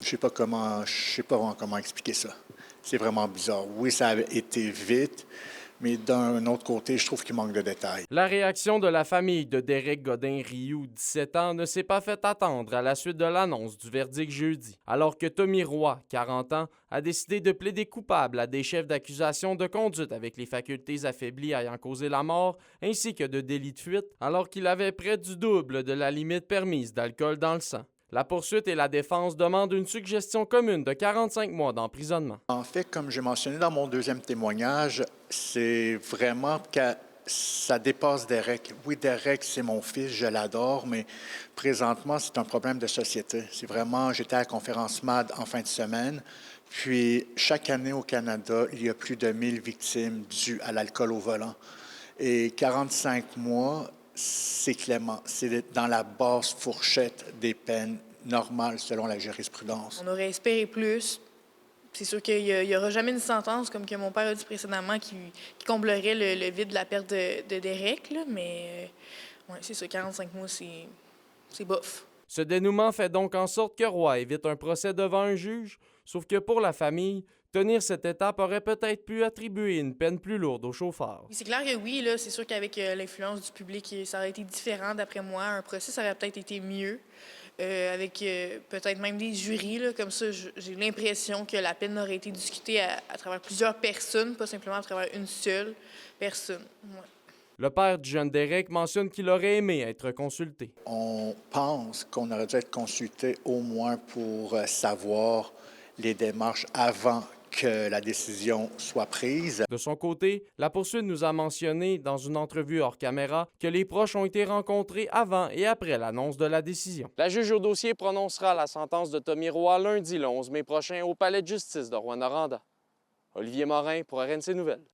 Je sais pas vraiment comment expliquer ça. C'est vraiment bizarre. Oui, ça a été vite, mais d'un autre côté, je trouve qu'il manque de détails. La réaction de la famille de Derek Godin-Rioux, 17 ans, ne s'est pas fait attendre à la suite de l'annonce du verdict jeudi, alors que Tommy Roy, 40 ans, a décidé de plaider coupable à des chefs d'accusation de conduite avec les facultés affaiblies ayant causé la mort, ainsi que de délit de fuite, alors qu'il avait près du double de la limite permise d'alcool dans le sang. La poursuite et la défense demandent une suggestion commune de 45 mois d'emprisonnement. En fait, comme j'ai mentionné dans mon deuxième témoignage, c'est vraiment que ça dépasse Derek. Oui, Derek, c'est mon fils, je l'adore, mais présentement, c'est un problème de société. C'est vraiment, j'étais à la conférence MAD en fin de semaine, puis chaque année au Canada, il y a plus de 1000 victimes dues à l'alcool au volant. Et 45 mois, c'est clément. C'est dans la basse fourchette des peines normales selon la jurisprudence. On aurait espéré plus. C'est sûr qu'il n'y aura jamais une sentence, comme que mon père a dit précédemment, qui comblerait le vide de la perte de Derek, là, mais ouais, c'est ça, 45 mois, c'est bof. Ce dénouement fait donc en sorte que Roy évite un procès devant un juge, sauf que pour la famille, tenir cette étape aurait peut-être pu attribuer une peine plus lourde au chauffeur. C'est clair que oui, là, c'est sûr qu'avec l'influence du public, ça aurait été différent d'après moi. Un procès, ça aurait peut-être été mieux, avec peut-être même des jurys. Là, comme ça, j'ai l'impression que la peine aurait été discutée à travers plusieurs personnes, pas simplement à travers une seule personne. Ouais. Le père du jeune Derek mentionne qu'il aurait aimé être consulté. On pense qu'on aurait dû être consulté au moins pour savoir les démarches avant que la décision soit prise. De son côté, la poursuite nous a mentionné dans une entrevue hors caméra que les proches ont été rencontrés avant et après l'annonce de la décision. La juge au dossier prononcera la sentence de Tommy Roy lundi le 11 mai prochain au palais de justice de Rouyn-Noranda. Olivier Morin pour RNC Nouvelles.